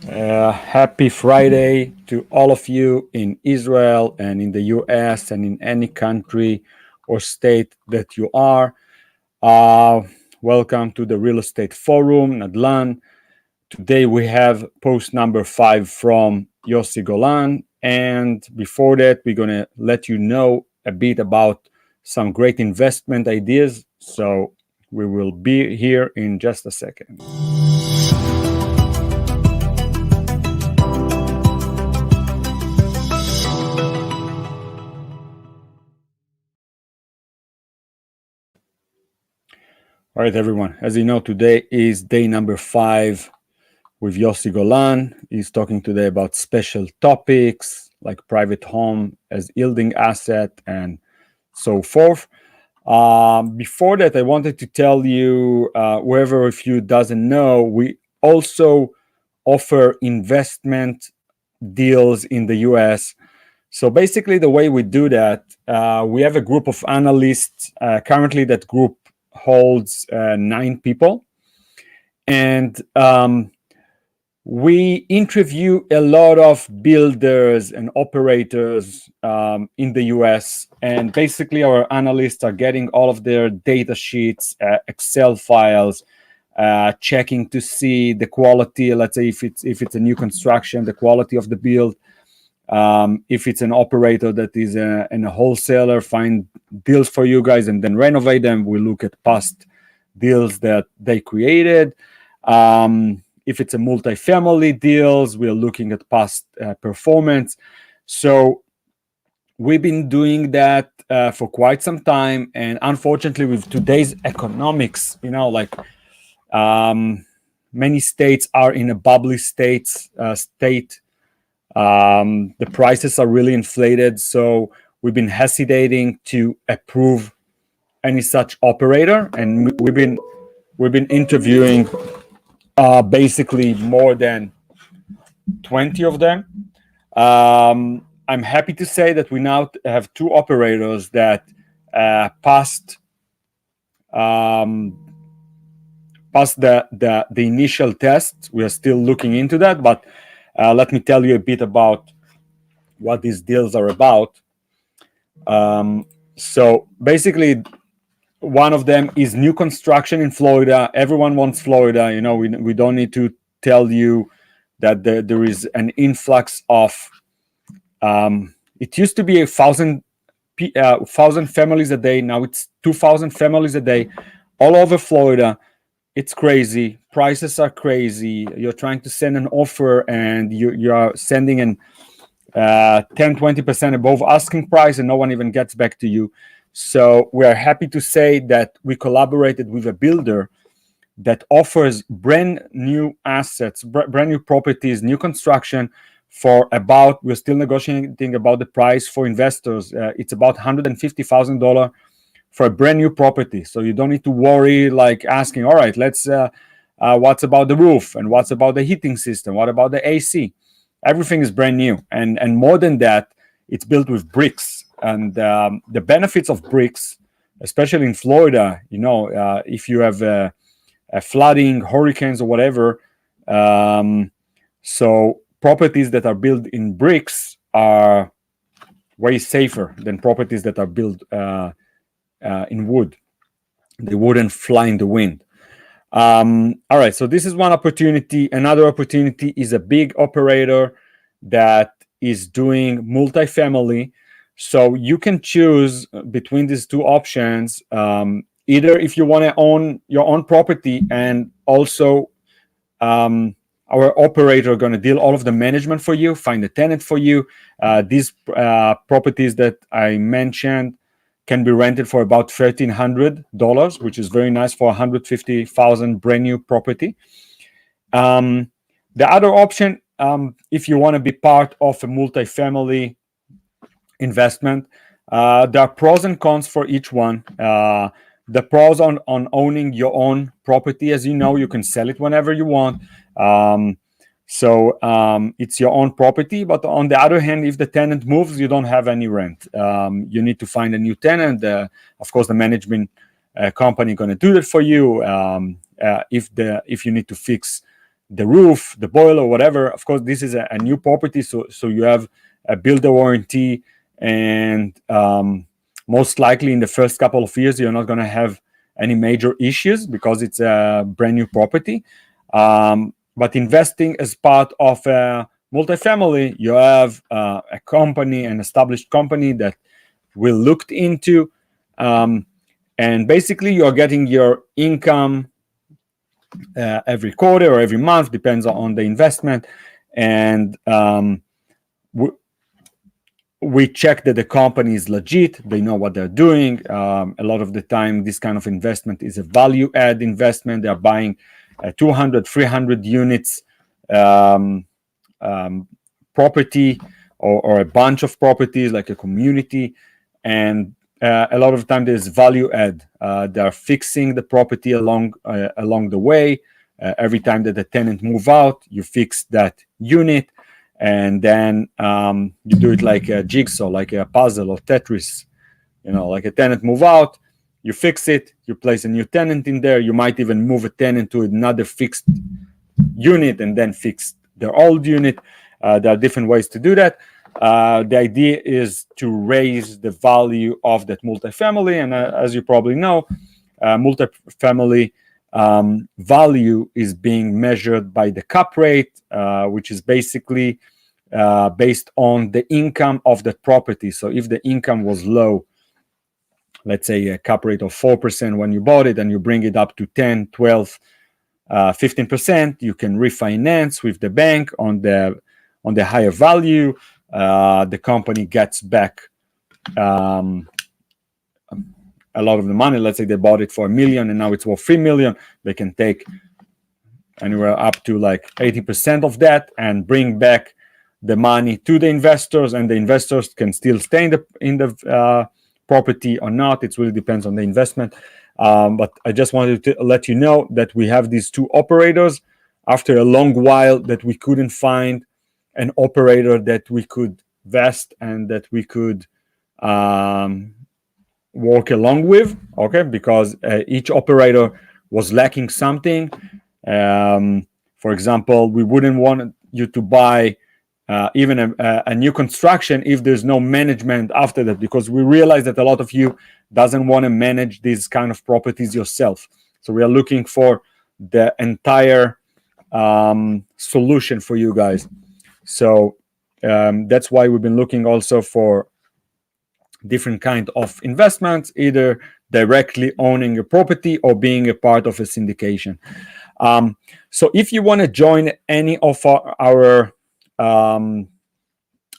Happy Friday to all of you in Israel and in the US and in any country or state that you are. Welcome to the Real Estate Forum, Nadlan. Today we have post number 5 from Yossi Golan. And before that, we're going to let you know a bit about some great investment ideas. So we will be here in just a second. All right, everyone. As you know, today is day number 5 with Yossi Golan. He's talking today about special topics like private home as yielding asset and so forth. Before that, I wanted to tell you, whoever of you doesn't know, we also offer investment deals in the US. So basically, the way we do that, we have a group of analysts. Currently, that group holds 9 people, and we interview a lot of builders and operators in the US, and basically our analysts are getting all of their data sheets, Excel files, checking to see the quality. Let's say if it's a new construction, the quality of the build. If it's an operator that is a wholesaler, find deals for you guys and then renovate them. We look at past deals that they created. If it's a multifamily deals, we're looking at past performance. So we've been doing that for quite some time. And unfortunately, with today's economics, many states are in a bubbly state. The prices are really inflated, so we've been hesitating to approve any such operator, and we've been interviewing basically more than 20 of them. I'm happy to say that we now have 2 operators that passed the initial test. We are still looking into that, but let me tell you a bit about what these deals are about. So basically, one of them is new construction in Florida. Everyone wants Florida. We don't need to tell you that there is an influx of. It used to be 1,000 families a day. Now it's 2,000 families a day, all over Florida. It's crazy. Prices are crazy. You're trying to send an offer and you are sending an 10-20% above asking price, and no one even gets back to you. So we are happy to say that we collaborated with a builder that offers brand new assets, brand new properties, new construction for about, we're still negotiating about the price for investors. It's about $150,000 for a brand new property. So you don't need to worry like asking, all right, let's what's about the roof, and what's about the heating system, what about the AC? Everything is brand new, and more than that, it's built with bricks. And the benefits of bricks, especially in Florida, if you have a flooding, hurricanes, or whatever, so properties that are built in bricks are way safer than properties that are built in wood. They wouldn't fly in the wind. All right, so this is one opportunity. Another opportunity is a big operator that is doing multifamily. So you can choose between these 2 options. Either if you want to own your own property, and also our operator going to deal all of the management for you, find a tenant for you. These properties that I mentioned can be rented for about $1,300, which is very nice for $150,000 brand new property. The other option, if you want to be part of a multifamily investment, there are pros and cons for each one. The pros on owning your own property, as you know, you can sell it whenever you want. So it's your own property. But on the other hand, if the tenant moves, you don't have any rent. You need to find a new tenant. Of course, the management company going to do that for you. If you need to fix the roof, the boiler, whatever. Of course, this is a new property, so you have a builder warranty, and most likely in the first couple of years you're not going to have any major issues because it's a brand new property. But investing as part of a multifamily, you have a company, an established company that will look into, and basically you're getting your income every quarter or every month, depends on the investment, and we check that the company is legit, they know what they're doing. A lot of the time this kind of investment is a value add investment. They're buying 200, 300 units property, or a bunch of properties like a community, and a lot of the time there's value add. They're fixing the property along the way. Every time that the tenant move out, you fix that unit, and then you do it like a jigsaw, like a puzzle or Tetris. Like a tenant move out, you fix it, you place a new tenant in there. You might even move a tenant to another fixed unit and then fix their old unit. There are different ways to do that. The idea is to raise the value of that multifamily, and as you probably know, multifamily value is being measured by the cap rate, which is basically based on the income of that property. So if the income was low, let's say a cap rate of 4% when you bought it, and you bring it up to 10, 12, 15%, you can refinance with the bank on the higher value. The company gets back a lot of the money. Let's say they bought it for $1 million and now it's worth $3 million. They can take anywhere up to like 80% of that and bring back the money to the investors, and the investors can still stay in the property or not. It really depends on the investment. But I just wanted to let you know that we have these two operators. After a long while that we couldn't find an operator that we could vest and that we could work along with, okay, because each operator was lacking something. For example, we wouldn't want you to buy even a new construction if there's no management after that, because we realize that a lot of you doesn't want to manage these kind of properties yourself. So we are looking for the entire solution for you guys. So that's why we've been looking also for different kind of investments, either directly owning a property or being a part of a syndication. So if you want to join any of our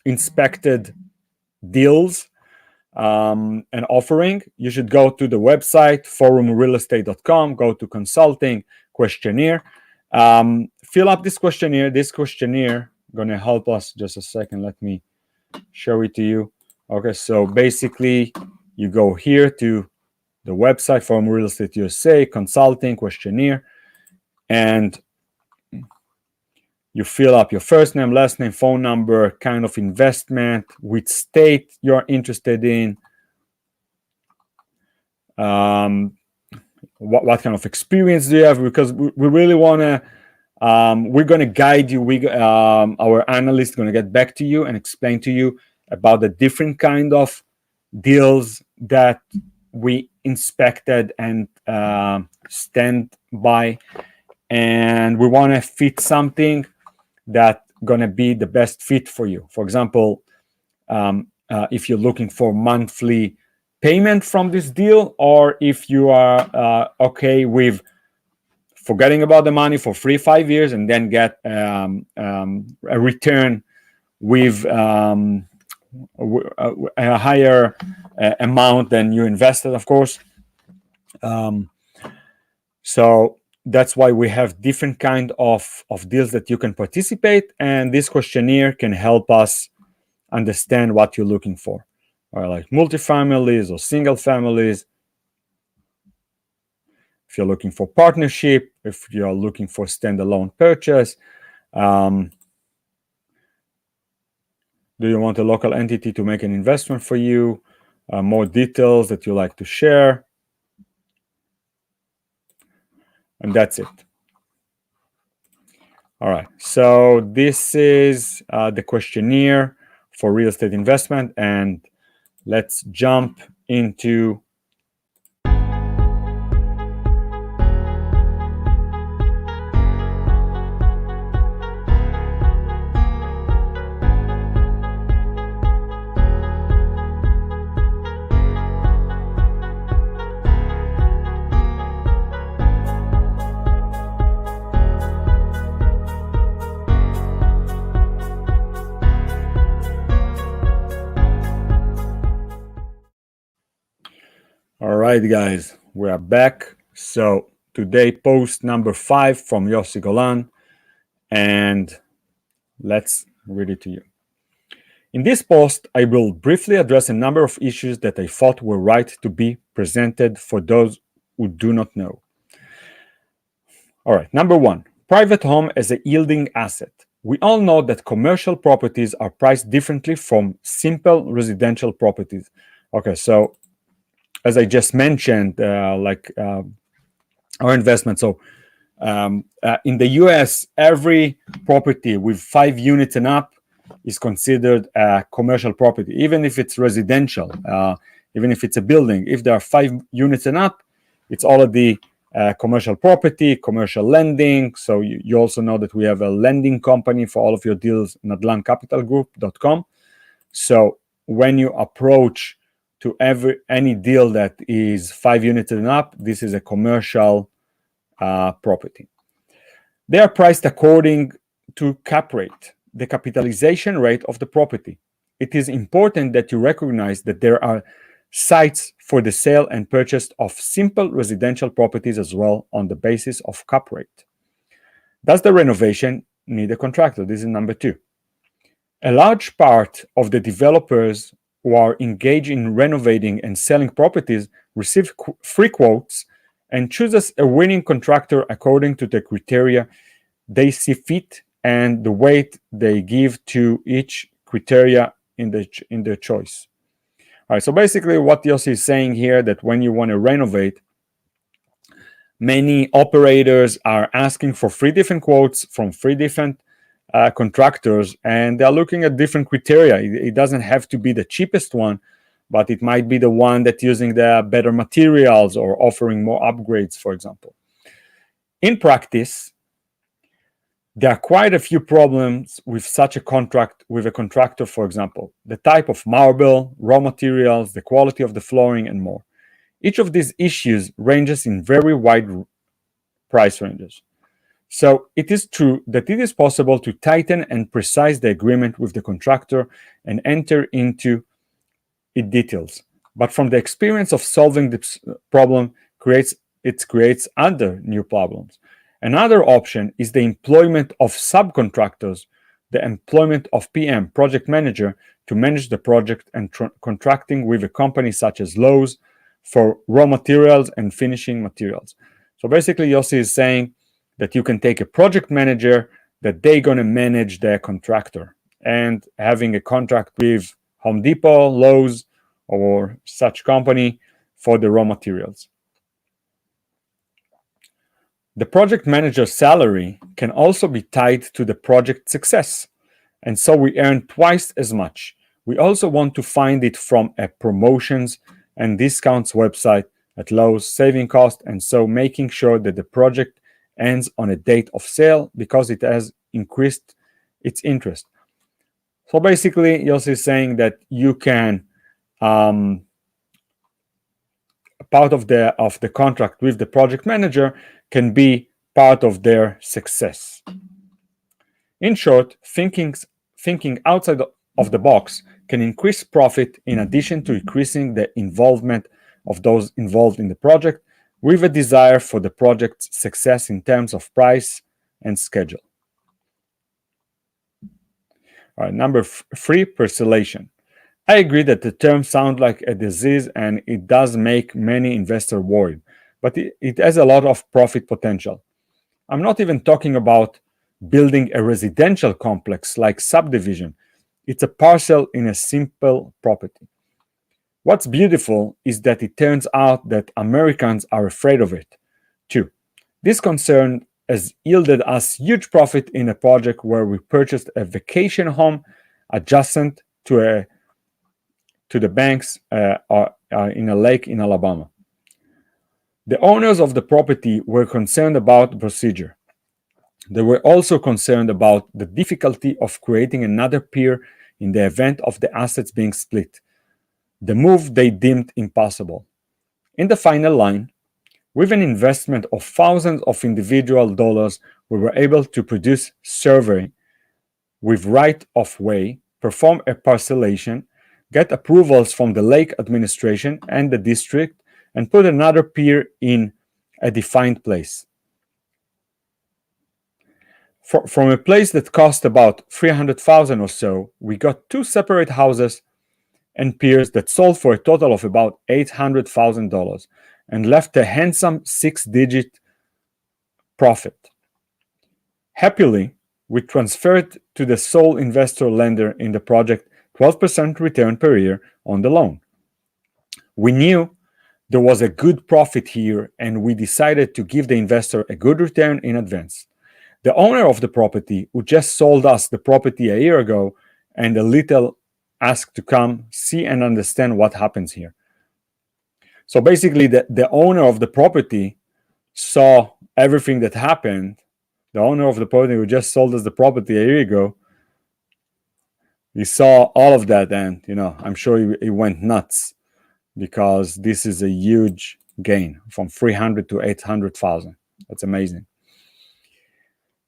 inspected deals and offering, you should go to the website forumrealestate.com, go to consulting questionnaire, fill up this questionnaire. This questionnaire going to help us. Just a second, let me show it to you. Okay, so basically you go here to the website Forum Real Estate USA, consulting questionnaire, and you fill up your first name, last name, phone number, kind of investment, which state you're interested in, what kind of experience do you have, because we really want to, we're going to guide you. Our analyst is going to get back to you and explain to you about the different kind of deals that we inspected and stand by, and we want to fit something that gonna be the best fit for you. For example, if you're looking for monthly payment from this deal, or if you are okay with forgetting about the money for 3-5 years and then get a return with a higher amount than you invested, of course. So that's why we have different kind of deals that you can participate, and this questionnaire can help us understand what you're looking for, or like multifamilies or single families. If you're looking for partnership, if you're looking for standalone purchase, do you want a local entity to make an investment for you? More details that you like to share. And that's it. All right, so this is the questionnaire for real estate investment, and let's jump into All right, guys, we are back. So today, post number 5 from Yossi Golan, and let's read it to you. In this post, I will briefly address a number of issues that I thought were right to be presented for those who do not know. All right, number 1, private home as a yielding asset. We all know that commercial properties are priced differently from simple residential properties. Okay, so as I just mentioned, our investment. So in the US, every property with 5 units and up is considered a commercial property, even if it's residential, even if it's a building. If there are 5 units and up, it's already commercial property, commercial lending. So you also know that we have a lending company for all of your deals, nadlancapitalgroup.com. So when you approach to any deal that is 5 units and up, this is a commercial property. They are priced according to cap rate, the capitalization rate of the property. It is important that you recognize that there are sites for the sale and purchase of simple residential properties as well on the basis of cap rate. Does the renovation need a contractor? This is number 2. A large part of the developers who are engaged in renovating and selling properties receive free quotes and chooses a winning contractor according to the criteria they see fit and the weight they give to each criteria in their choice. All right, so basically what Yossi is saying here, that when you want to renovate, many operators are asking for 3 different quotes from 3 different contractors, and they're looking at different criteria. It doesn't have to be the cheapest one, but it might be the one that's using the better materials or offering more upgrades, for example. In practice, there are quite a few problems with such a contract with a contractor, for example, the type of marble, raw materials, the quality of the flooring, and more. Each of these issues ranges in very wide price ranges. So it is true that it is possible to tighten and precise the agreement with the contractor and enter into its details. But from the experience of solving this problem, it creates other new problems. Another option is the employment of subcontractors, the employment of PM, project manager, to manage the project, and contracting with a company such as Lowe's for raw materials and finishing materials. So basically, Yossi is saying that you can take a project manager that they're going to manage their contractor, and having a contract with Home Depot, Lowe's, or such company for the raw materials. The project manager's salary can also be tied to the project success, and so we earn twice as much. We also want to find it from a promotions and discounts website at Lowe's, saving cost, and so making sure that the project ends on a date of sale because it has increased its interest. So basically, Yossi is saying that you can part of the contract with the project manager can be part of their success. In short, thinking outside of the box can increase profit in addition to increasing the involvement of those involved in the project, with a desire for the project's success in terms of price and schedule. All right, number 3, percolation. I agree that the term sounds like a disease and it does make many investors worried, but it has a lot of profit potential. I'm not even talking about building a residential complex like subdivision. It's a parcel in a simple property. What's beautiful is that it turns out that Americans are afraid of it too. This concern has yielded us huge profit in a project where we purchased a vacation home adjacent to the banks in a lake in Alabama. The owners of the property were concerned about the procedure. They were also concerned about the difficulty of creating another pier in the event of the assets being split, the move they deemed impossible. In the final line, with an investment of thousands of individual dollars, we were able to produce survey with right-of-way, perform a parcellation, get approvals from the lake administration and the district, and put another pier in a defined place. From a place that cost about $300,000 or so, we got two separate houses and piers that sold for a total of about $800,000 and left a handsome 6-digit profit. Happily, we transferred to the sole investor lender in the project 12% return per year on the loan. We knew there was a good profit here, and we decided to give the investor a good return in advance. The owner of the property, who just sold us the property a year ago and a little, asked to come see and understand what happens here. So basically, the owner of the property saw everything that happened. The owner of the property who just sold us the property a year ago, he saw all of that, and I'm sure he went nuts, because this is a huge gain from 300 to 800,000. That's amazing.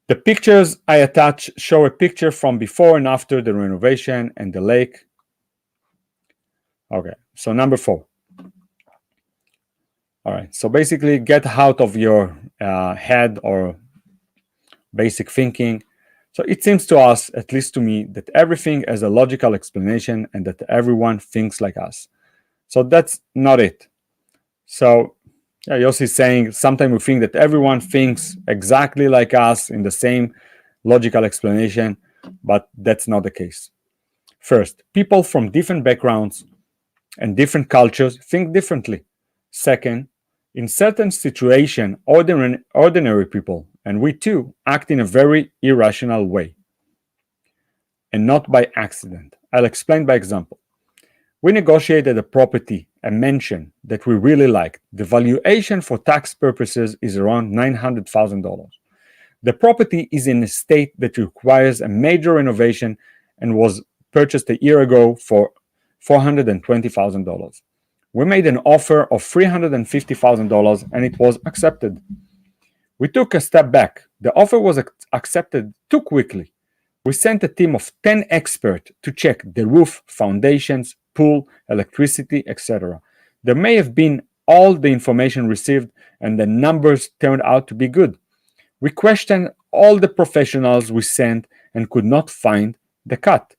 The pictures I attach show a picture from before and after the renovation and the lake. Okay, so number 4. All right, so basically get out of your head or basic thinking. So it seems to us, at least to me, that everything has a logical explanation and that everyone thinks like us. So that's not it. So Yossi is saying sometimes we think that everyone thinks exactly like us in the same logical explanation, but that's not the case. First, people from different backgrounds and different cultures think differently. Second, in certain situations, ordinary people, and we too, act in a very irrational way, and not by accident. I'll explain by example. We negotiated a property, a mansion that we really liked. The valuation for tax purposes is around $900,000. The property is in a state that requires a major renovation and was purchased a year ago for $420,000. We made an offer of $350,000 and it was accepted. We took a step back. The offer was accepted too quickly. We sent a team of 10 experts to check the roof, foundations, pool, electricity, etc. There may have been all the information received and the numbers turned out to be good. We questioned all the professionals we sent and could not find the cut.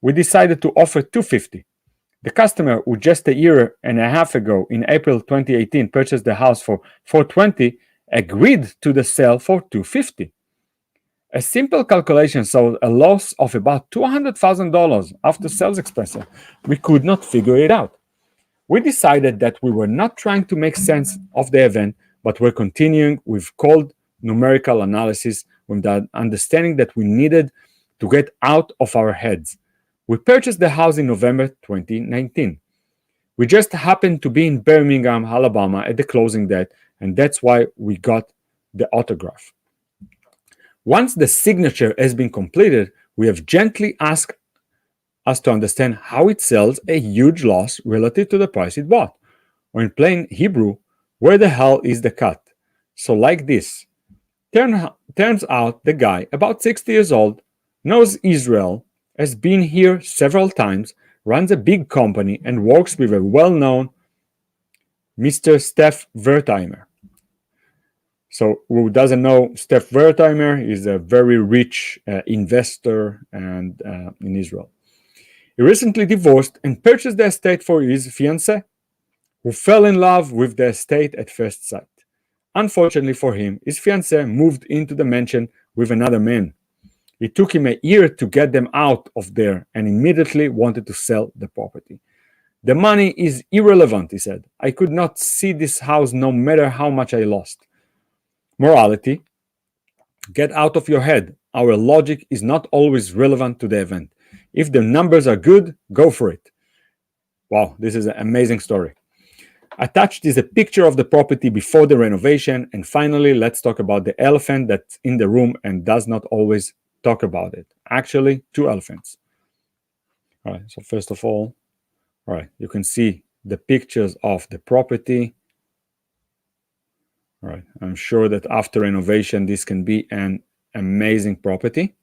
We decided to offer $250,000. The customer who just a year and a half ago, in April 2018, purchased the house for $420,000 agreed to the sale for $250,000. A simple calculation showed a loss of about $200,000 after sales expenses. We could not figure it out. We decided that we were not trying to make sense of the event, but were continuing with cold numerical analysis with the understanding that we needed to get out of our heads. We purchased the house in November 2019. We just happened to be in Birmingham, Alabama at the closing date, and that's why we got the autograph. Once the signature has been completed, we have gently asked us to understand how it sells a huge loss relative to the price it bought. Or in plain Hebrew, where the hell is the cut? So like this. Turns out the guy, about 60 years old, knows Israel, has been here several times, runs a big company, and works with a well-known Mr. Steph Wertheimer. So who doesn't know Steph Wertheimer is a very rich investor and in Israel. He recently divorced and purchased the estate for his fiancée, who fell in love with the estate at first sight. Unfortunately for him, his fiancée moved into the mansion with another man. It took him a year to get them out of there and immediately wanted to sell the property. The money is irrelevant, he said. I could not see this house no matter how much I lost. Morality, Get out of your head. Our logic is not always relevant to the event. If the numbers are good, go for it. Wow, this is an amazing story. Attached is a picture of the property before the renovation. And finally, let's talk about the elephant that's in the room and does not always talk about it. Actually, two elephants. All right, so first of all right, you can see the pictures of the property. All right, I'm sure that after renovation, this can be an amazing property.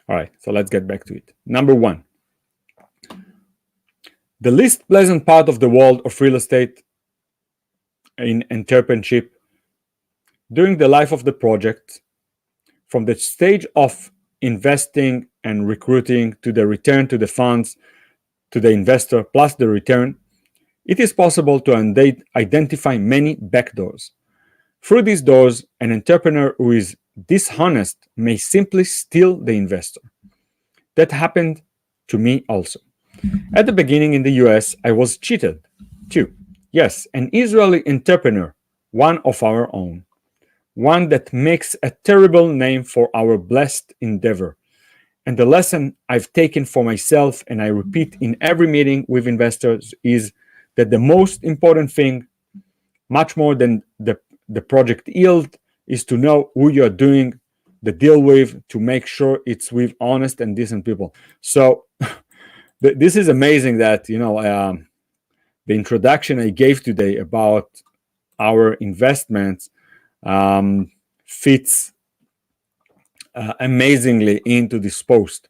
All right, so let's get back to it. Number one, the least pleasant part of the world of real estate in entrepreneurship during the life of the project, from the stage of investing and recruiting to the return to the funds, to the investor, plus the return, it is possible to identify many backdoors. Through these doors, an entrepreneur who is dishonest may simply steal the investor. That happened to me also. At the beginning in the US, I was cheated too. Yes, an Israeli entrepreneur, one of our own, one that makes a terrible name for our blessed endeavor. And the lesson I've taken for myself, and I repeat in every meeting with investors, is that the most important thing, much more than the project yield, is to know who you're doing the deal with, to make sure it's with honest and decent people. So this is amazing that, the introduction I gave today about our investments fits amazingly into this post,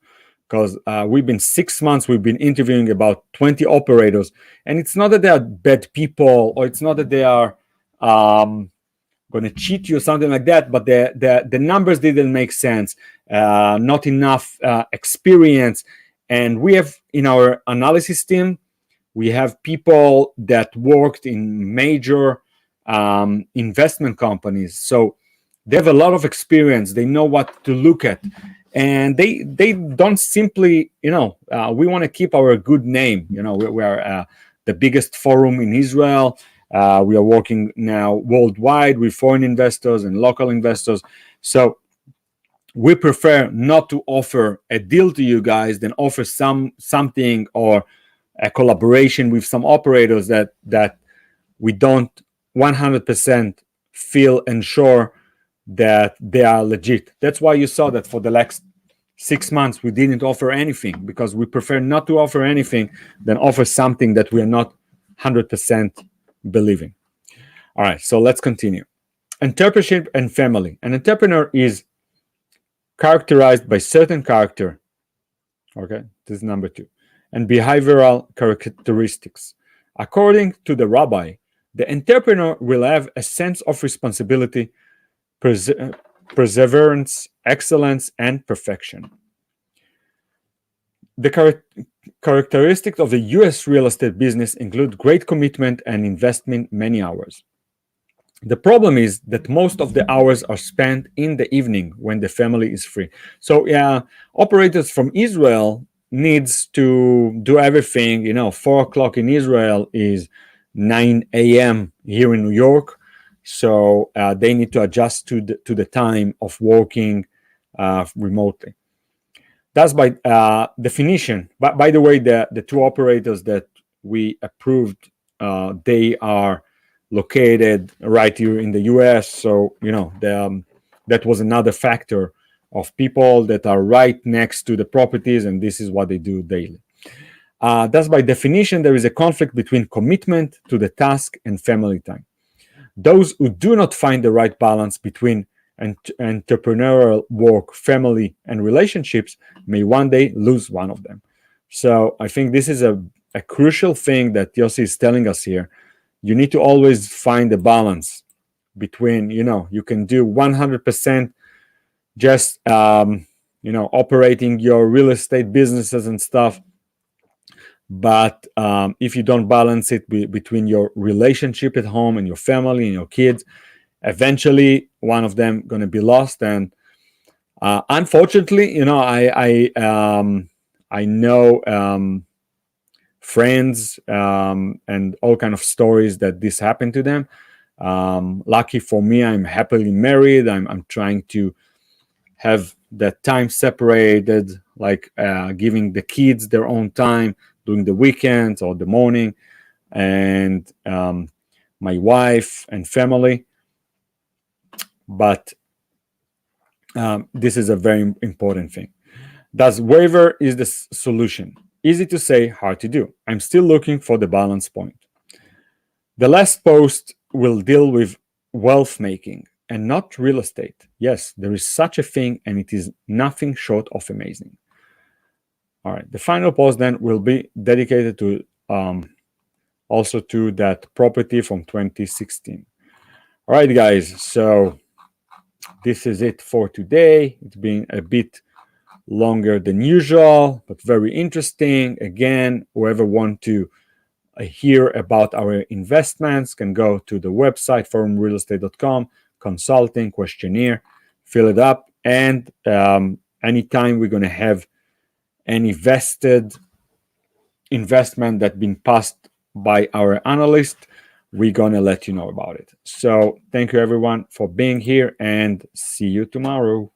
because we've been 6 months, we've been interviewing about 20 operators, and it's not that they are bad people, or it's not that they are going to cheat you or something like that, but the numbers didn't make sense, not enough experience. And we have in our analysis team, we have people that worked in major investment companies, so they have a lot of experience. They know what to look at, and they don't simply, we want to keep our good name. We are the biggest forum in Israel. We are working now worldwide with foreign investors and local investors. So we prefer not to offer a deal to you guys than offer something or a collaboration with some operators that we don't 100% feel and sure that they are legit. That's why you saw that for the last 6 months we didn't offer anything, because we prefer not to offer anything than offer something that we are not 100% believing. All right, so let's continue. Entrepreneurship and family. An entrepreneur is characterized by certain character, okay, this is number 2, and behavioral characteristics. According to the rabbi, the entrepreneur will have a sense of responsibility, perseverance, excellence, and perfection. The characteristics of the US real estate business include great commitment and investment, many hours. The problem is that most of the hours are spent in the evening when the family is free. So operators from Israel needs to do everything. 4 o'clock in Israel is 9 a.m. here in New York. So they need to adjust to the time of working remotely. That's by definition. But by the way, the 2 operators that we approved, they are located right here in the US. So, that was another factor of people that are right next to the properties, and this is what they do daily. Thus, by definition, there is a conflict between commitment to the task and family time. Those who do not find the right balance between entrepreneurial work, family, and relationships may one day lose one of them. So I think this is a crucial thing that Yossi is telling us here. You need to always find a balance between, you can do 100% just, operating your real estate businesses and stuff. But if you don't balance it between your relationship at home and your family and your kids, eventually one of them going to be lost. And unfortunately, I know friends and all kind of stories that this happened to them. Lucky for me, I'm happily married. I'm trying to have that time separated, like giving the kids their own time during the weekends or the morning, and my wife and family. But this is a very important thing. Does waiver is the solution? Easy to say, hard to do. I'm still looking for the balance point. The last post will deal with wealth making and not real estate. Yes, there is such a thing, and it is nothing short of amazing. All right, the final post then will be dedicated to also to that property from 2016. All right, guys, so this is it for today. It's been a bit longer than usual, but very interesting. Again, whoever want to hear about our investments can go to the website forumrealestate.com, consulting questionnaire, fill it up, and anytime we're going to have any vested investment that been passed by our analyst, we're going to let you know about it. So thank you everyone for being here, and see you tomorrow.